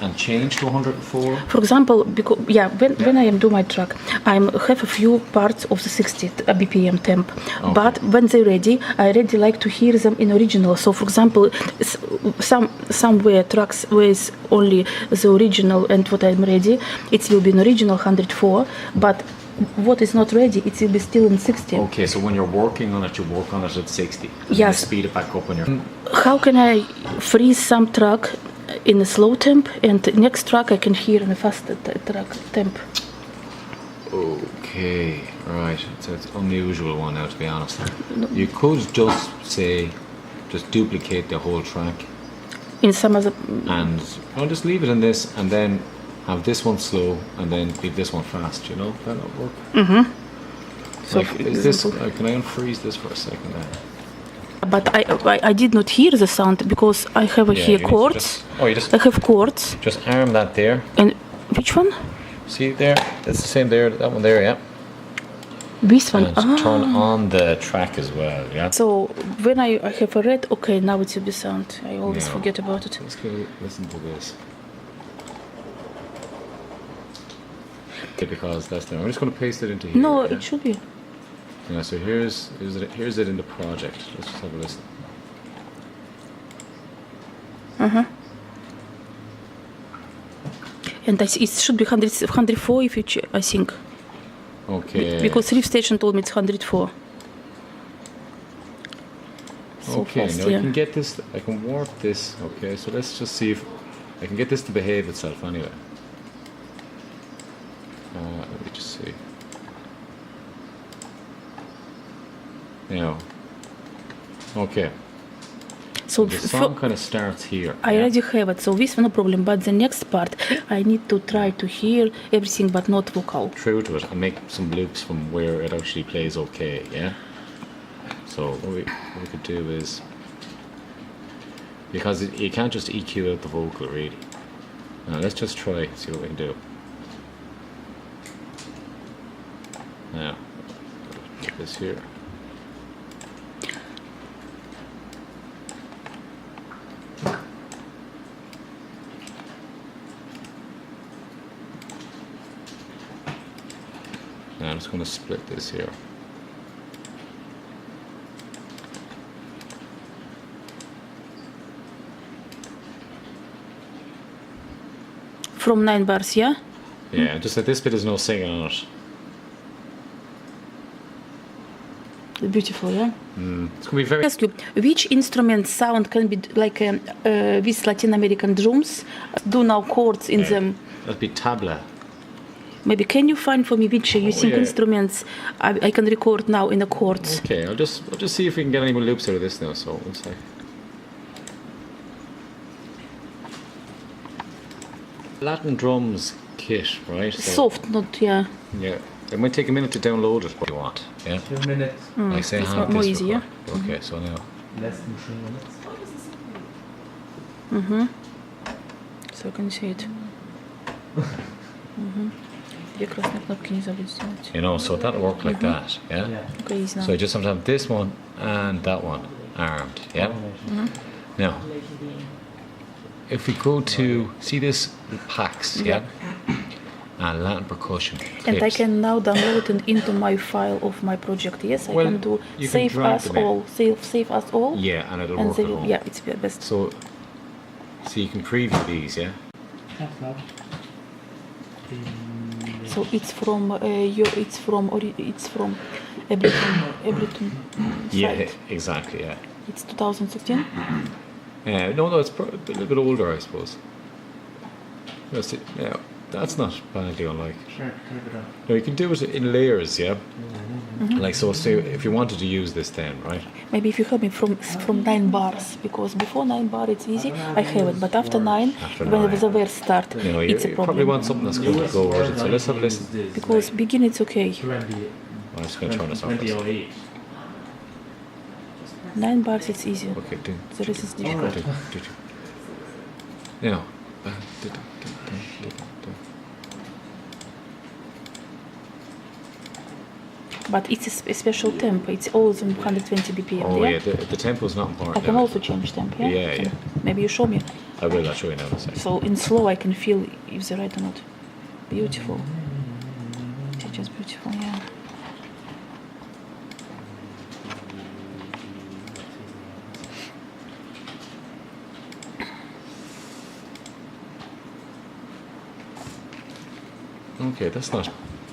and change to 104? For example, because when I am do my track, I have a few parts of the 60 BPM temp, but when they're ready, I really like to hear them in original. So, for example, somewhere tracks with only the original and what I'm ready, it will be in original 104, but what is not ready, it will be still in 60. Okay, so when you're working on it, you work on it at 60. Yes. You speed it back up when you're... How can I freeze some track in a slow temp and next track I can hear in a fast track temp? Okay, right. So it's an unusual one now, to be honest. You could just say, just duplicate the whole track. In some other... And I'll just leave it in this and then have this one slow and then leave this one fast, you know? That'll work. Mm-hmm. So like, is this, can I unfreeze this for a second then? But I did not hear the sound because I have here chords. I have chords. Just arm that there. And which one? See there? It's the same there, that one there, yeah. This one. And turn on the track as well, yeah. So when I have a red, okay, now it will be sound. I always forget about it. Let's go listen to this. Okay, because that's there. I'm just going to paste it into here. No, it should be. Yeah, so here's it in the project. Let's just have a listen. And it should be 104 if you I think. Okay. Because Riff Station told me it's 104. So okay, fast, now I can get this, I can warp this. Okay, so let's just see if I can get this to behave itself anyway. Let me just see. Now, okay. So the song kind of starts here. I already have it, so this no problem. But the next part, I need to try to hear everything, but not vocal. True to it, and make some loops from where it actually plays okay. Yeah. So what we could do is, because you can't just EQ out the vocal really. Now let's just try, see what we can do. Now, put this here. Now I'm just going to split this here. From 9 bars, yeah? Yeah, just that this bit is no singing on it. Beautiful, yeah? It's going to be very... Ask you, which instrument sound can be like with Latin American drums? Do now chords in them. That'd be tabla. Maybe can you find for me which you think instruments I can record now in the chords? Okay, I'll just see if we can get any more loops out of this now. So one sec. Latin drums kit, right? So, Soft, not yeah. Yeah, it might take a minute to download it. What do you want? Yeah. 2 minutes. Like say It's have more this easier. record. Okay, so now. Less than 3 minutes. So I can see it. Две красные кнопки не забудь сделать. You know, so that'll work like that, yeah? Okay, easy now. So I just have to have this one and that one armed, yeah? Now, if we go to, see this packs, yeah? And Latin percussion. And I clips. can now download it into my file of my project. Yes, I Well, can do you can save drag us them in. all. Save us all. Yeah, and it'll And work they at will, home. yeah, it's the best. So you can preview these, yeah? So it's from it's from Ableton Yeah, site. exactly, yeah. It's 2016. No, it's a little bit older, I suppose. Yeah, that's not badly unlike. Sure, turn it on. No, you can do it in layers, yeah? Like, so say if you wanted to use this then, right? Maybe if you help me from 9 bars, because before 9 bar it's easy, I have it, but after 9, when the verse start, You know, it's a you probably problem. want something that's going to go with it. So let's have a listen. Because begin it's okay. 20, I'm just going to turn this off. 2008. 9 bars it's easy. Okay, do. The rest is difficult. Now. But it's a special tempo. It's always on 120 BPM. Oh yeah? yeah, the tempo is not important. I can also change tempo. Yeah. Yeah, yeah. Maybe you show me. I will. I'll show you now in a second. So in slow, I can feel if they're right or not. Beautiful. They're just beautiful, yeah. Okay, that's not.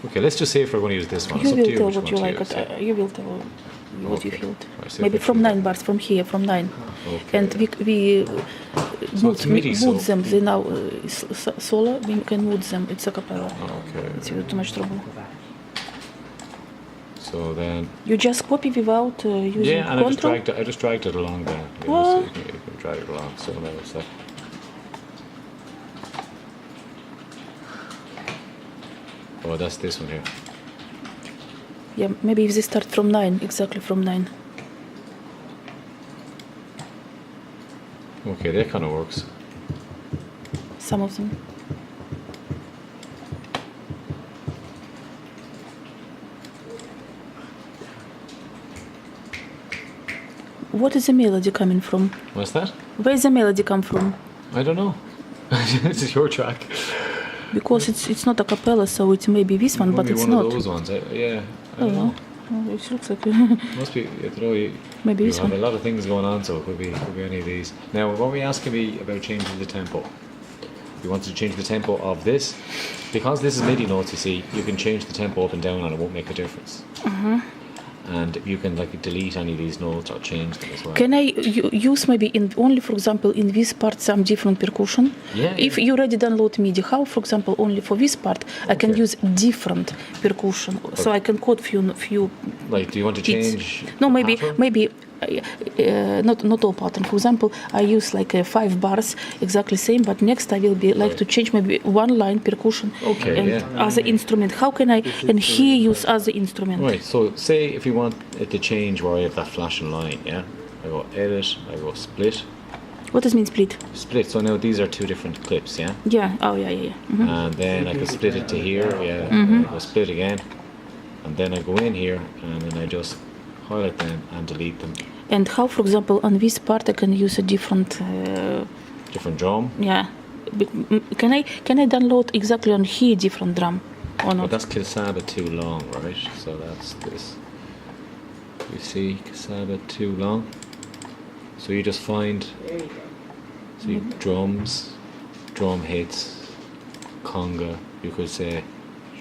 Okay, let's just say if we're going to use this one. You It's up will to you tell which what one you to like. use, yeah. You will tell what you Okay. felt. I see Maybe what from you 9 bars, from here, from 9. Okay. And we So it's MIDI, move so- them. They now solo. We can move them. It's a cappella. Okay. It's too much trouble. So then. You just copy without using Yeah, and control. I just dragged it along there. You know, What? so you can drag it along. So now it's that. Oh, that's this one here. Yeah, maybe if they start from 9, exactly from 9. Okay, that kind of works. Some of them. What is the melody coming from? What's that? Where is the melody come from? I don't know. This is your track. Because it's not a cappella, so it may be this one, but Maybe it's one not. of those ones. Yeah. I Oh, don't know. well, it looks like Must be. You know, maybe you this have one. a lot of things going on, so it could be any of these. Now, what were you asking me about changing the tempo? You wanted to change the tempo of this, because this is MIDI notes. You see, you can change the tempo up and down, and it won't make a difference. And you can like delete any of these notes or change them as well. Can I use maybe in only, for example, in this part some different percussion? Yeah, If yeah. you already download MIDI, how, for example, only for this part I can Okay. use different percussion, so I can code few. Like, do you want to It's- change? No, the maybe pattern? not all pattern. For example, I use like 5 bars exactly same, but next I will be like to change maybe one line percussion Okay, and yeah. other instrument. How can I and here use other instrument? Right. So, say if you want it to change where I have that flashing line, yeah, I go edit, I go split, What does mean split? split. So now these are two different clips, yeah. Yeah. Oh yeah. Mhm. And then I can split it to here, yeah. Mm-hmm. I go split again, and then I go in here, and then I just highlight them and delete them. And how, for example, on this part I can use a different. Different drum. Yeah. Can I download exactly on here different drum or But not? that's Kasaba too long, right? So that's this. You see, Kasaba too long. So you just find. See, drums, drum hits, conga. You could say.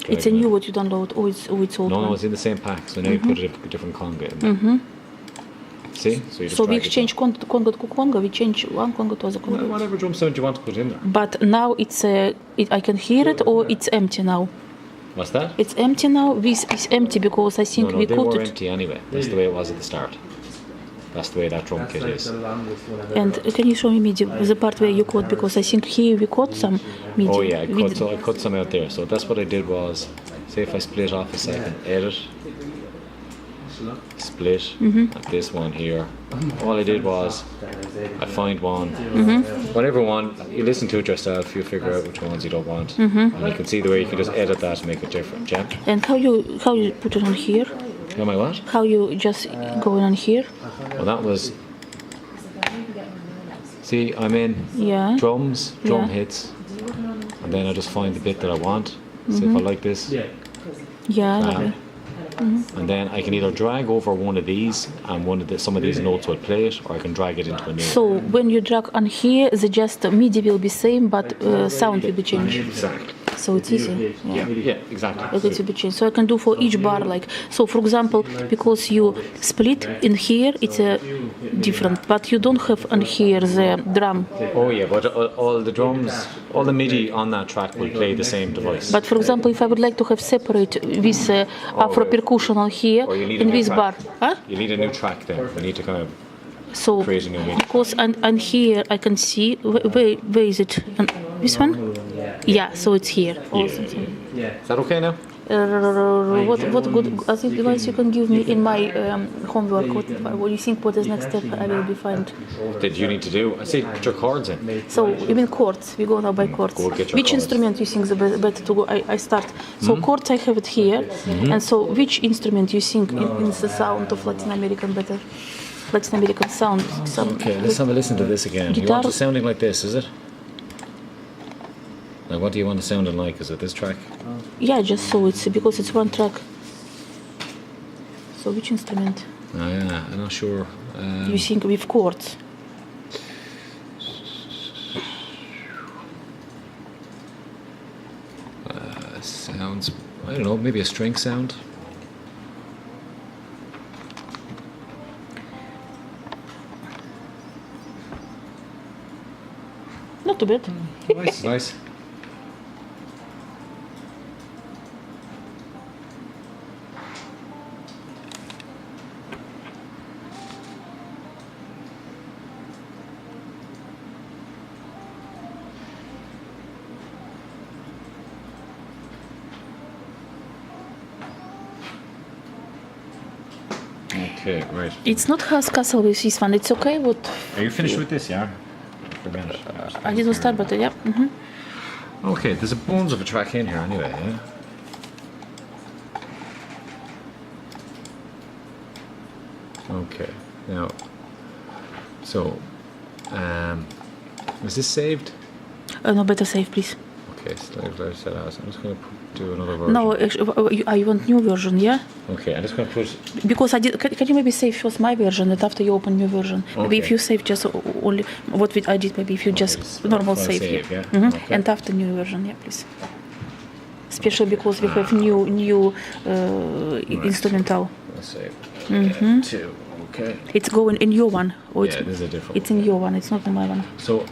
It's a new what you download, or it's old No, one? it's in the same pack. So now you put a different conga in there. See? So you just So we drag it exchange conga to conga, we change one conga to other down. conga. Whatever drum sound you want to put in there. But now it's I can hear it, or it's empty now. What's that? It's empty now. This is empty because I think No, we they cut were it. empty anyway. That's the way it was at the start. That's the way that drum kit is. And can you show me MIDI, the part where you cut? Because I think here we cut some MIDI. Oh yeah, We did- I cut some out there. So that's what I did was, say if I split off a second, edit, split, like this one here. All I did was, I find one, whatever one, you listen to it yourself, you figure out which ones you don't want. And you can see the way you can just edit that and make it different, yeah? And how you put it on here? Am I what? How you just going on here? Well that was, see I'm in Yeah. drums, drum Yeah. hits, and then I just find the bit that I want. So if I like this, Yeah. bam. Lovely. And then I can either drag over one of these and some of these notes will play it, or I can drag it into a new So when you drag on here, the just MIDI will be same, but sound will be changed. Exactly. So it's easy. Yeah, exactly. It will be changed. So I can do for each bar like so. For example, because you split in here, it's different, but you don't have on here the drum. Oh yeah, but all the drums, all the MIDI on that track will play the same device. But for example, if I would like to have separate this Afro percussion on here Or you need a in new this bar, track. huh? You need a new track there. You need to kind of So create a new MIDI. because and here I can see where is it? This one? Yeah. So it's here. Awesome. Is that okay now? What good advice you can give me in my homework? What do you think? What is next step I will be find? Did you need to do? I say put your chords in. So you mean chords? We go now by chords. Go get your Which chords. instrument you think the better to go? I start. So chords I have it here, and so which instrument you think in the sound of Latin American better? Latin American sound. Some Okay, let's have a listen to this again. You Guitar- want it sounding like this, is it? Like, what do you want it sounding like? Is it this track? Yeah, just so it's because it's one track. So which instrument? Oh, yeah, I'm not sure. You think with chords? Sounds, I don't know, maybe a string sound? Not too bad. Nice, nice. Okay, right. It's not house castle with this one. It's okay. What Are you finished with this, yeah? For a minute. I didn't start, but yeah. Okay, there's a bones of a track in here anyway, yeah? Okay, now, so, is this saved? No, better save, please. Okay, so I'm just going to do another version. No, actually, I want new version, yeah? Okay, I'm just going to put, Because I did. Can you maybe save first my version and after you open new version? Maybe if Okay. you save just only what I did, maybe if you just so normal file save, save, yeah? Okay. And after new version, yeah, please. Especially because we have new instrumental. let's save. Mm-hmm. 2, okay. It's going in your one, or Yeah, this is a different it's in your one. It's not in my one. So,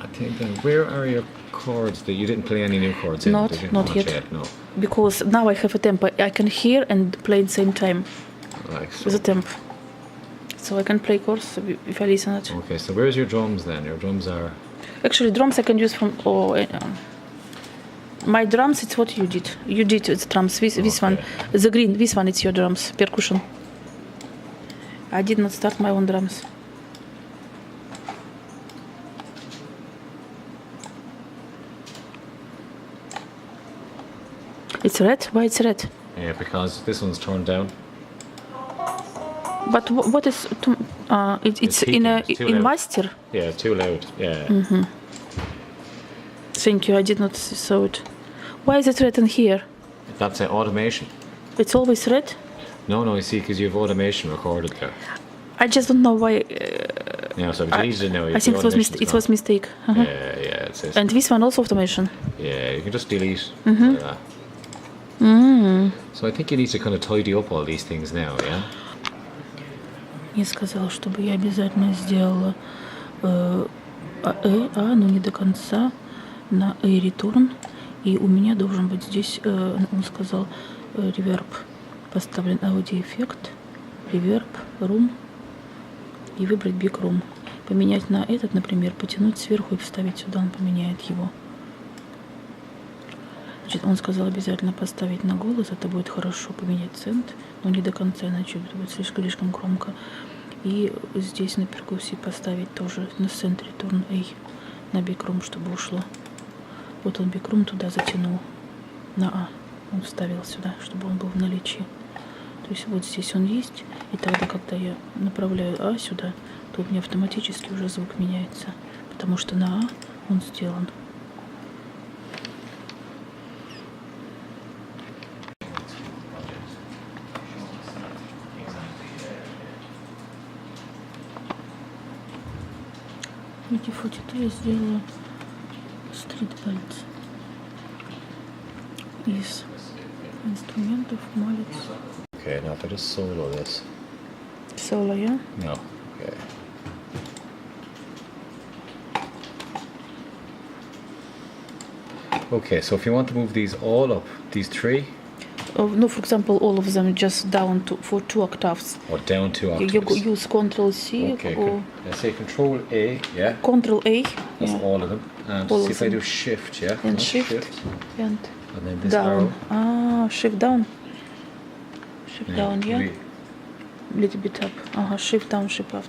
I think then, where are your chords that you didn't play any new chords in? Not- did you? not yet. No. Because now I have a tempo. I can hear and play at the same time Like so. with a temp. So I can play chords if I listen it. Okay, so where's your drums then? Your drums are. Actually, drums I can use from. My drums, it's what you did. You did it's drums. This one, Okay. the green. This one, it's your drums, percussion. I did not start my own drums. It's red. Why it's red? Yeah, because this one's turned down. But what is? It's peaking, in a it's too in loud. master. Yeah, too loud. Yeah. Thank you. I did not saw it. Why is it red in here? That's an automation. It's always red. No, you see, because you have automation recorded there. I just don't know why. Yeah, so I've deleted it now. I think it was mistake. Yeah, it's this. And this one also automation. Yeah, you can just delete Mm-hmm. like that. So I think you need to kind of tidy up all these things now, yeah? Мне сказала, чтобы я обязательно сделала но не до конца на return. И у меня должен быть здесь, он сказал, реверб. Поставлен аудиоэффект, реверб, room. И выбрать big room. Поменять на этот, например, потянуть сверху и вставить сюда, он поменяет его. Значит, он сказал обязательно поставить на голос, это будет хорошо, поменять цент, но не до конца, иначе это будет слишком громко. И здесь на перкуссии поставить тоже на центре turn A, на big room, чтобы ушло. Вот он big room туда затянул, на А. Он вставил сюда, чтобы он был в наличии. То есть вот здесь он есть, и тогда, когда я направляю А сюда, то у меня автоматически уже звук меняется, потому что на А он сделан. Эти фотиты я сделала стрит-бельт из инструментов малец. Okay, now if I just solo this. Соло, yeah? No. Okay. Okay, so if you want to move these all up, these 3, No, for example, all of them just down for 2 octaves. or down 2 You octaves. use Control C Okay, or let's say Control A, yeah? Control A, That's yeah, all of them. And All see of if I them. do Shift, yeah? and No, Shift and And then this down. arrow. Shift down. Shift down, yeah. re- Little bit up. Shift down, shift up.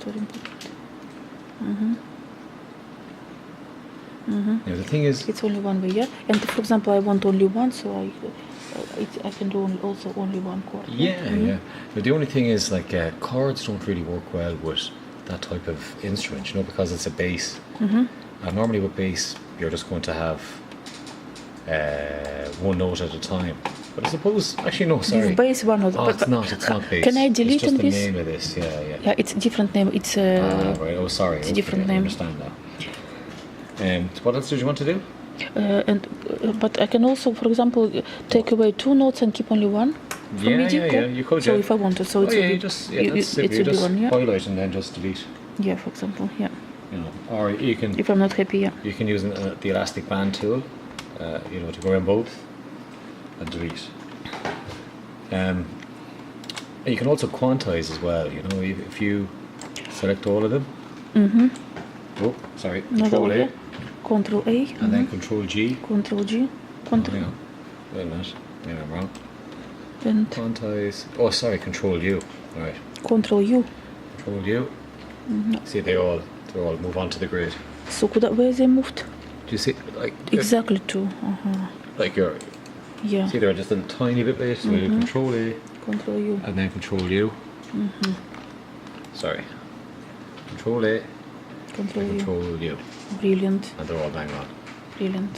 Now the thing is, It's only one way, yeah. And for example, I want only one, so I can do also only one chord. Yeah. But the only thing is, like, chords don't really work well with that type of instrument, because it's a bass. Normally with bass, you're just going to have one note at a time. But I suppose, actually, no, sorry. This bass one. It's not bass. Can I delete it's just this? the name of this, yeah. Yeah, it's a different name. It's Right, oh, sorry. It's a different I name. understand now. What else did you want to do? But I can also, for example, take away 2 notes and keep only one. For MIDI chord. You could. So yeah. if I want to, so it's you just one, yeah. highlight and then just delete. Yeah, for example, yeah. Or you can. If I'm not happy, yeah. You can use the elastic band tool, to go in both and delete. And you can also quantize as well. If you select all of them. Oh, sorry. Control A. Control A. And then Control G. Control G. Control. Oh, wait a minute. Maybe I'm wrong. And Quantize. Oh, sorry. Control U. All right. Control U. Control U. See, they all move onto the grid. So where they moved? Do you see, like Exactly to. like you're. Yeah. See, they're just a tiny bit late. So you Control A. Control U. And then Control U. Sorry. Control A. Control U. Control U. Brilliant. And they're all bang on. Brilliant.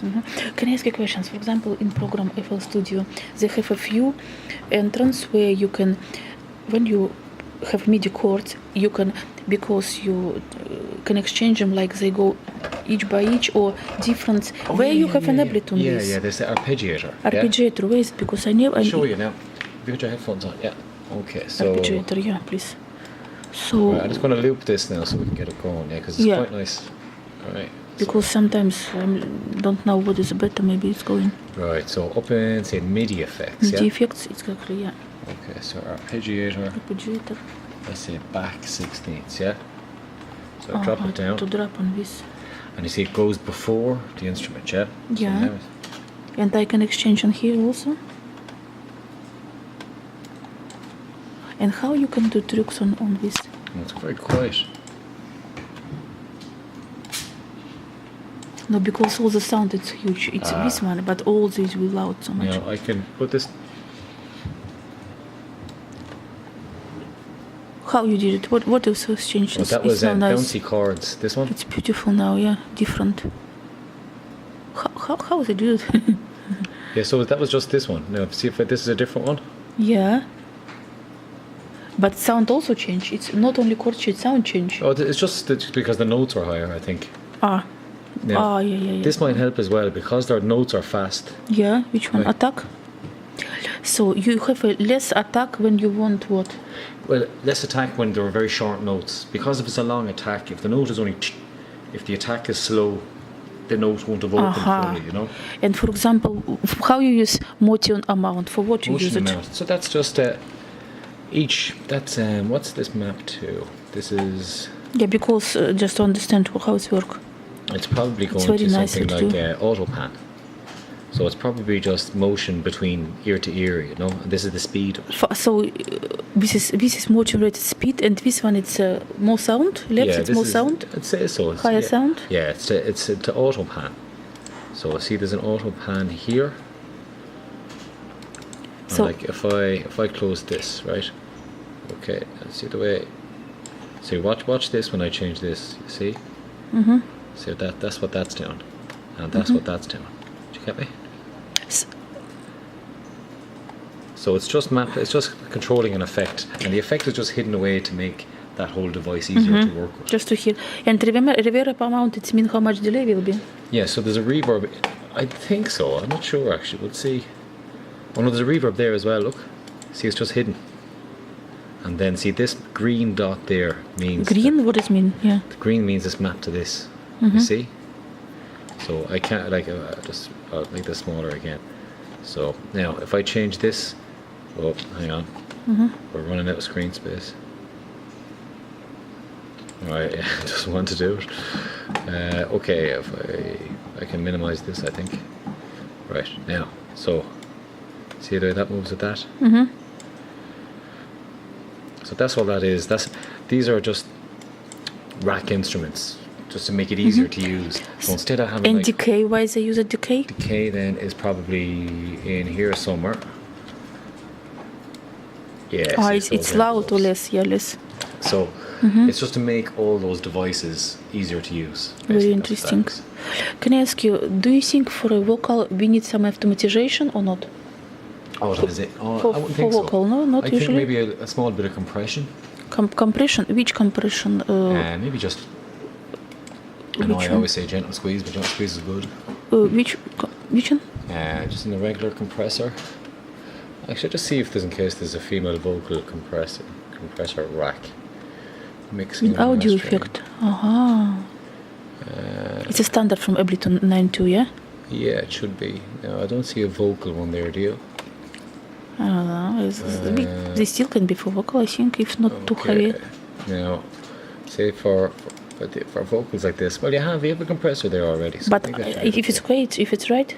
Can I ask you questions? For example, in program FL Studio, they have a few entrance where you can, when you have MIDI chords, you can, because you can exchange them, like they go each by each or different. Where you have an Ableton Yeah, with? yeah, there's the arpeggiator. Arpeggiator, where is it? Because I never. I'll show you now. Have you got your headphones on? Yeah. Okay, so. Arpeggiator, yeah, please. So. Right, I'm just going to loop this now so we can get it going, because it's quite nice. All right. Because sometimes I don't know what is better, maybe it's going. Right, so up in, say, MIDI effects, MIDI effects, exactly, yeah. Okay, so arpeggiator. Arpeggiator. Let's say back 16ths, yeah? So I drop it down. To drop on this. And you see it goes before the instrument, yeah? Yeah. So now And I can exchange on here also. And how you can do tricks on this? it's very quiet. No, because all the sound it's huge. It's this one, but all these will loud so much. I can put this. How you did it? What else has changed? Well, that was so nice. bouncy chords. This one. It's beautiful now, yeah, different. How they do it? Yeah, so that was just this one. Now, see if this is a different one. Yeah. But sound also change. It's not only chord change, sound change. Oh, it's just because the notes are higher, I think. Yeah. Yeah. This might help as well because their notes are fast. Yeah, which one? Right. Attack? So you have a less attack when you want what? Well, less attack when there are very short notes. Because if it's a long attack, if the note is only, if the attack is slow, the note won't have opened fully, And for example, how you use motion amount? For what you Motion use it? amount. So that's just each. That's what's this map to? This is. Yeah, because just to understand how it works. It's probably going very to nice something to like do. auto pan. So it's probably just motion between ear to ear, And this is the speed. So this is motion rated speed, and this one it's more sound. Left it's more sound. I'd say so. Higher sound. Yeah, it's to auto pan. So see, there's an auto pan here. So like if I close this, right? Okay, let's see the way. See, watch this when I change this. You see? So that's what that's doing, and that's what that's doing. Do you get me? So it's just controlling an effect, and the effect is just hidden away to make that whole device easier to work with. just to hear. And remember, reverb amount, it means how much delay will be. Yeah, so there's a reverb. I think so. I'm not sure actually. We'll see. Oh no, there's a reverb there as well. Look, see, it's just hidden. And then see this green dot there means Green? What does it mean? Yeah. the green means it's mapped to this. You see? So I can't I'll make this smaller again. So now if I change this, oh, hang on, we're running out of screen space. Alright, yeah, just want to do it. Okay, if I can minimize this, I think. Right, now, so see the way that moves with that? So that's all that is. These are just rack instruments, just to make it easier to use. So instead of having And decay, why they use a decay? decay then is probably in here somewhere. Yeah. Ah, see, it's those loud or envelopes. less? Yeah, less. So it's just to make all those devices easier to use. Very Basically, that's what that interesting. is. Can I ask you, do you think for a vocal we need some automatization or not? Oh, that is it. Oh, For, I wouldn't for think so. vocal, no, not I usually. think maybe a small bit of compression. Compression? Which compression? Maybe just. I know Which I one? always say gentle squeeze, but gentle squeeze is good. Which one? Just in the regular compressor. I should just see if there's in case there's a female vocal compressor rack. Mixing and Audio mastering. effect. Aha. It's a standard from Ableton 9.2, yeah? Yeah, it should be. No, I don't see a vocal one there, do you? I don't know. They still can be for vocal, I think, if not too heavy. Now, say for vocals like this, well, you have a compressor there already. So I But think that should be if it's okay. great, if it's right.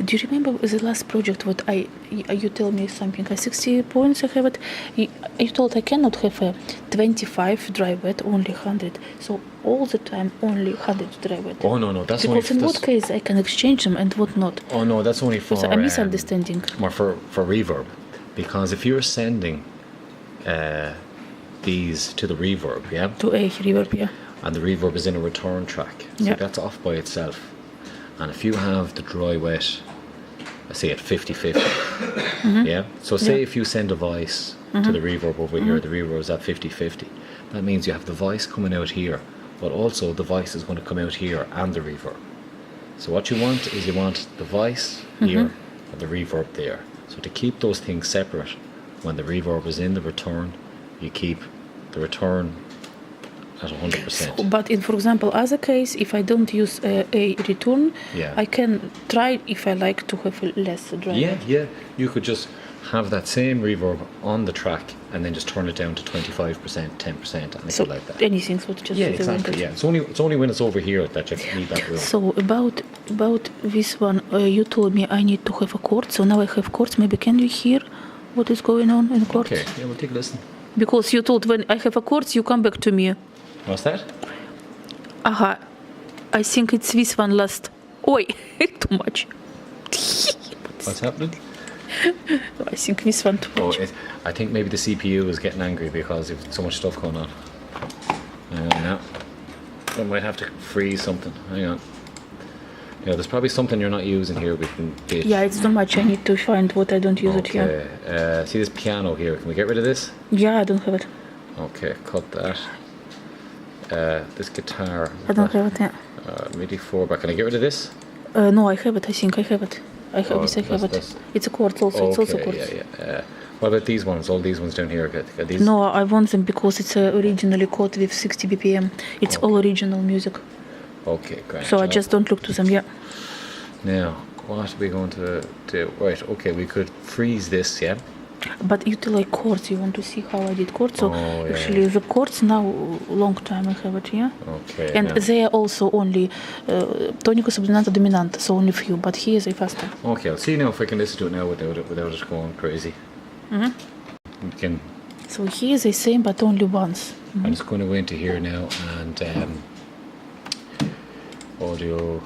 Do you remember the last project what you tell me something, 60 points I have it, you told I cannot have a 25 dry wet, only 100, so all the time only 100 dry wet. Oh no, that's Because only in what case I can exchange them and what not. Oh no, that's only for So I'm misunderstanding. more for reverb, because if you're sending these to the reverb, yeah, To a reverb, yeah. and the reverb is in a return track, so Yeah. that's off by itself. And if you have the dry wet, I say at 50-50, yeah. So say Yeah. if you send a voice to the reverb over here, the reverb is at 50-50. That means you have the voice coming out here, but also the voice is going to come out here and the reverb. So what you want is you want the voice here and the reverb there. So to keep those things separate, when the reverb is in the return, you keep the return at 100%. But in, for example, other case, if I don't use a return, Yeah. I can try if I like to have less dry Yeah, wet. yeah. You could just have that same reverb on the track and then just turn it down to 25%, 10%, and make So it like that. anything, so just Yeah, the exactly. wanted. Yeah, it's only when it's over here that you need that room. So about this one, you told me I need to have a chord. So now I have chords. Maybe can you hear what is going on in chords? Okay, yeah, we'll take a listen. Because you told when I have a chords, you come back to me. What's that? Aha, I think it's this one last. Oi, too much. What's happening? I think this one too Oh, much. I think maybe the CPU is getting angry because there's so much stuff going on. No, I might have to freeze something. Hang on. Yeah, there's probably something you're not using here. We can get. Yeah, it's too much. I need to find what I don't use it here. Okay. See this piano here? Can we get rid of this? Yeah, I don't have it. Okay, cut that. This guitar. I don't have it. Yeah. MIDI 4 bar. Can I get rid of this? No, I have it. I think I have it. I have Oh, this. I have it. that's- It's a chord also. It's also Okay, chords. yeah. What about these ones? All these ones down here. Got these? No, I want them because it's originally code with 60 BPM. It's all original music. Okay, great. So I just don't look to them. Yeah. Now, what are we going to do? Right, okay, we could freeze this, yeah? But you do like chords. You want to see how I did chords. So Oh, yeah, actually the chords now long time I have it. Yeah. Okay. And now- they are also only tonicus, subdominant, dominant. So only few. But here they faster. Okay, I'll see now if I can listen to it now without it going crazy. We can. So here they same, but only once. I'm just going to go into here now and audio.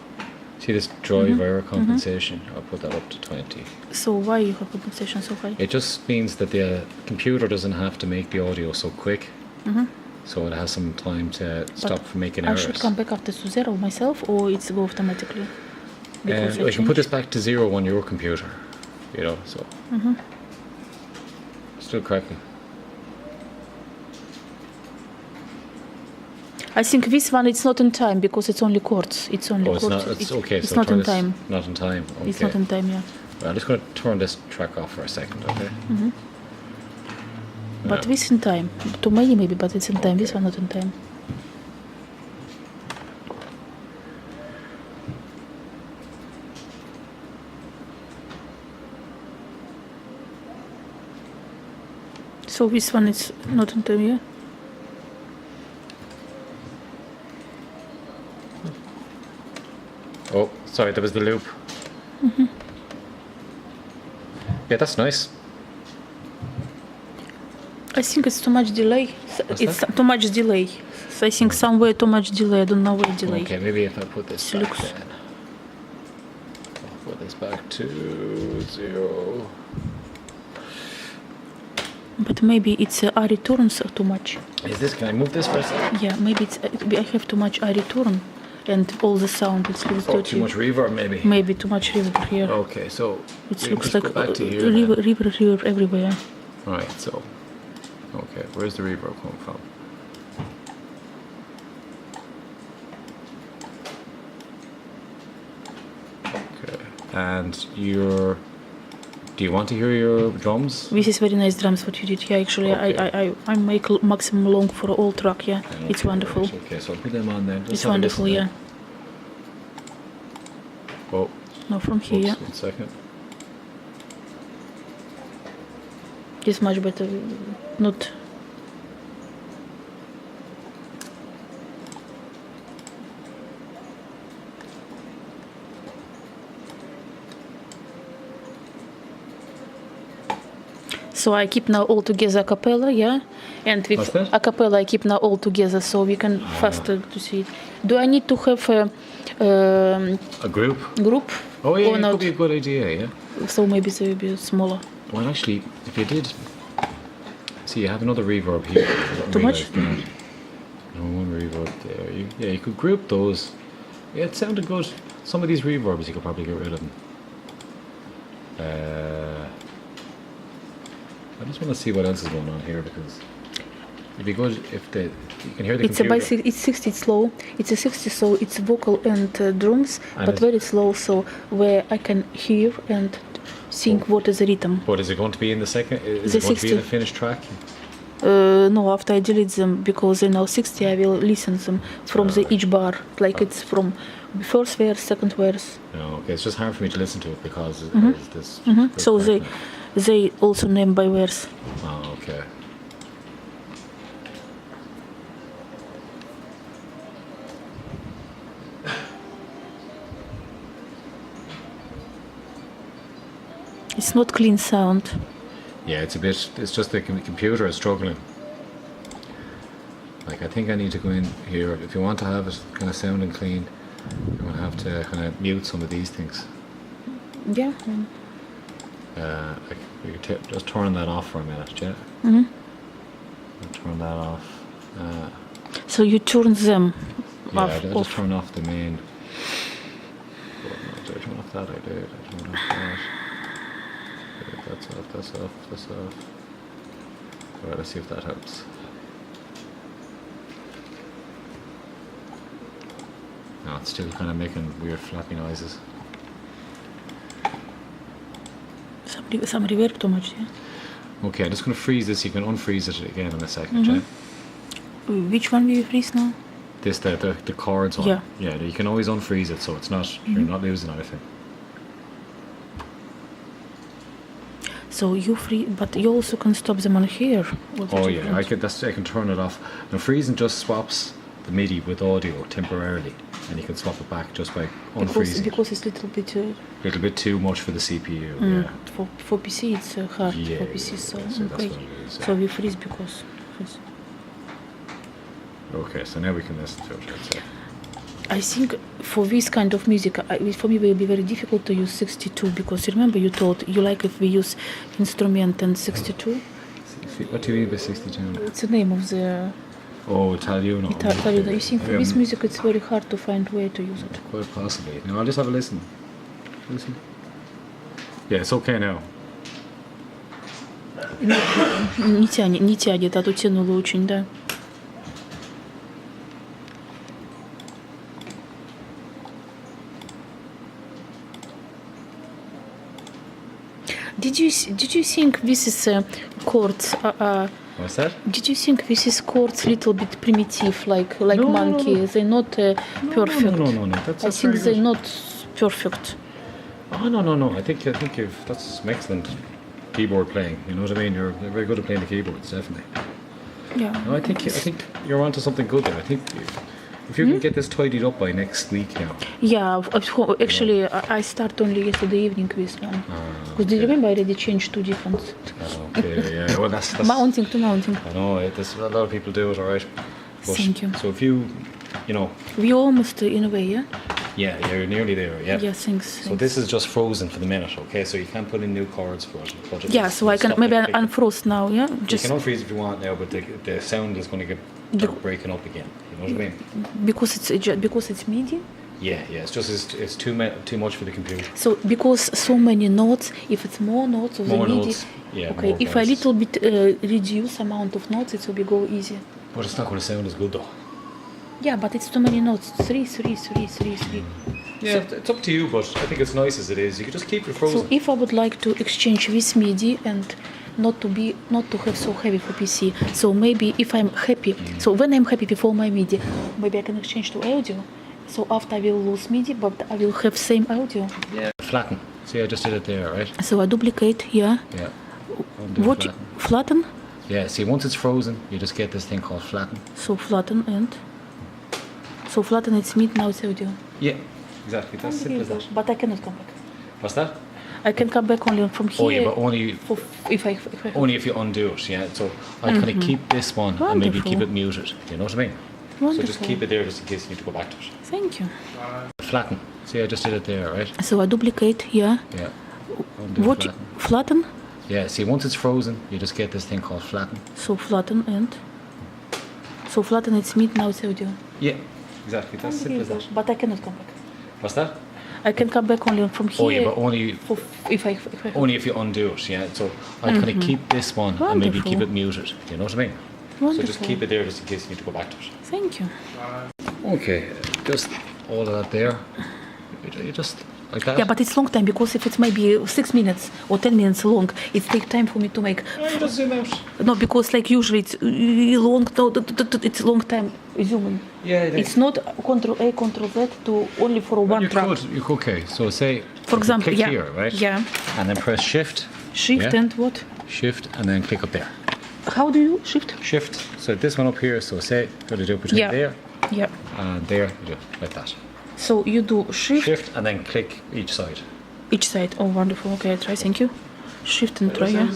See this driver compensation? I'll put that up to 20. So why you have compensation so high? It just means that the computer doesn't have to make the audio so quick, so it has some time to stop from making I errors. should come back after to zero myself, or it's go automatically? Because I can put this back to 0 on your computer, you know. So still cracking. I think this one it's not in time because it's only chords. It's only Oh, it's chords. not. It's okay. It's so not turn in this- time. Not in time. Okay. It's not in time. Yeah. Well, I'm just going to turn this track off for a second. Okay. But this in time. Too many maybe, but it's in time. This one not in time. So this one is not in time. Yeah. Oh, sorry. That was the loop. Yeah, that's nice. I think it's too much delay. It's too much delay. So I think somewhere too much delay. I don't know where delay. Okay, maybe if I put this back Looks- then. I'll put this back to 0. But maybe it's I returns too much. Is this? Can I move this for a second? Yeah, maybe it's I have too much I return, and all the sound it looks Oh, dirty. too much reverb, maybe. Maybe too much reverb here. Okay, so It we looks just like go back to here. then. reverb everywhere. Right. So, okay, where's the reverb coming from? Okay, and do you want to hear your drums? This is very nice drums what you did. Yeah, actually, Okay. I make maximum long for all track. Yeah, it's Okay, wonderful. right, okay, so I'll put them on then. Just It's have a wonderful. listen Yeah. then. Oh, No, from here. oops, Yeah. 1 second. It's much better. Not. So I keep now all together a cappella, yeah, and What's with that? a cappella I keep now all together, so we can faster to see it. Do I need to have a A group? group Oh yeah, or it not? could be a good idea, yeah. So maybe they will be smaller. Well, actually, if you did, see, you have another reverb here. Too much? No one reverb there. You could group those. Yeah, it sounded good. Some of these reverbs, you could probably get rid of them. I just want to see what else is going on here because it'd be good if you can hear the It's a computer. it's 60, it's slow. It's a 60, so it's vocal and drums, And but it's- very slow, so where I can hear and sing what is the rhythm. But is it going to be in the second? Is The it going to be in the 60. finished track? No, after I delete them, because they now 60, I will listen them from the each bar, like it's from first verse, second verse. No, okay. It's just hard for me to listen to it because it's this. So they also name by verse. Oh, okay. It's not clean sound. Yeah, it's a bit. It's just the computer is struggling. Like I think I need to go in here. If you want to have it kind of sounding clean, you're going to have to kind of mute some of these things. Yeah. Like we could just turn that off for a minute, yeah. Turn that off. So you turn them Yeah, off. I just off. turn off the main. Did I turn off that? I did. I turned off that. Okay, that's off. That's off. That's off. Alright, let's see if that helps. No, it's still kind of making weird flappy noises. Some reverb too much, yeah? Okay, I'm just going to freeze this. You can unfreeze it again in a second, yeah? Which one will you freeze now? This, the chords on. Yeah. Yeah, you can always unfreeze it so it's not, you're not losing anything. So you free, but you also can stop them on here. Oh yeah, I can turn it off. Now freezing just swaps the MIDI with audio temporarily, and you can swap it back just by unfreezing. Because it's little bit too much for the CPU. Yeah. for PC it's hard Yeah, for PC, yeah, so that's okay. what it is, yeah. So we freeze because. Okay, so now we can listen to it. Let's say. I think for this kind of music, for me, it will be very difficult to use 62 because remember you told you like if we use instrument and 62. What do you mean by 62? It's the name of the Oh, Italiano. Italian. You think for this music, it's very hard to find way to use it. Quite possibly. No, I'll just have a listen. Listen. Yeah, it's okay now. Не тянет, а то тянуло очень, да. Did you think this is chords? What's that? Did you think this is chords little bit primitive, like No, no, monkey? no. They're not perfect. No. That's I think very they're good. not perfect. Oh no. I think that's some excellent keyboard playing. You know what I mean? You're very good at playing the keyboards, definitely. Yeah. No, I think you're onto something good there. I think if you can get this tidied up by next week now. Yeah, actually, I start only yesterday evening with one. Because do you remember I already changed two different Okay, yeah. Well, that's mounting to mounting. I know a lot of people do it, all right. But, Thank you. So if you know, We almost in a way, yeah. Yeah, you're nearly there. Yeah. Yeah, thanks. So this is just frozen for the minute, okay? So you can't put in new chords for it. But Yeah, so I can stop maybe it clicking. unfrost now. Yeah, You just can unfreeze if you want now, but the sound is going to start breaking up again. You know what I mean? because it's MIDI. Yeah. It's just it's too much for the computer. So because so many notes, if it's more notes of More the MIDI, notes, yeah, okay. more If I voices. little bit reduce amount of notes, it will be go easy. But it's not going to sound as good though. Yeah, but it's too many notes. Three. Yeah, it's up to you, but I think it's nice as it is. You can just keep it frozen. So if I would like to exchange this MIDI and not to have so heavy for PC, so maybe if I'm happy, so when I'm happy before my MIDI, maybe I can exchange to audio. So after I will lose MIDI, but I will have same audio. Yeah. Flatten. See, I just did it there, right? So I duplicate, yeah. Yeah. Undo What flatten. flatten? Yeah. See, once it's frozen, you just get this thing called flatten. So flatten it's MIDI, now it's audio. Yeah. Exactly. That's simple as that. But I cannot come back. What's that? I can come back only from here. Oh yeah, but only if I only if you undo it. Yeah. So I kind of keep this one and maybe keep it Wonderful. muted. You know what I mean? So just Wonderful. keep it there just in case you need to go back to it. Thank you. Flatten. See, I just did it there, right? So I duplicate, yeah. Yeah. Undo What flatten. flatten? Yeah. See, once it's frozen, you just get this thing called flatten. So flatten it's MIDI, now it's audio. Yeah. Exactly. That's simple as that. But I cannot come back. What's that? I can come back only from here. Oh yeah, but only if I only if you undo it. Yeah. So I kind of keep this one and maybe keep it Wonderful. muted. You know what I mean? So just Wonderful. keep it there just in case you need to go back to it. Thank you. Okay. Just all of that there. You just like that. Yeah, but it's long time because if it's maybe 6 minutes or 10 minutes long, it takes time for me to make. No, you just zoom out. No, because like usually it's long. No, it's long time zooming. Yeah, it is. It's not Control A, Control Z to only for one You track. could, okay. So say, For example, click yeah, here, right? yeah. And then press Shift. Shift yeah? and what? Shift, and then click up there. How do you shift? Shift. So this one up here. So say, got to do between Yeah. there Yeah. and there. You do like that. So you do shift Shift, and then click each side. each side. Oh, wonderful. Okay, I try. Thank you. Shift and try. Yeah.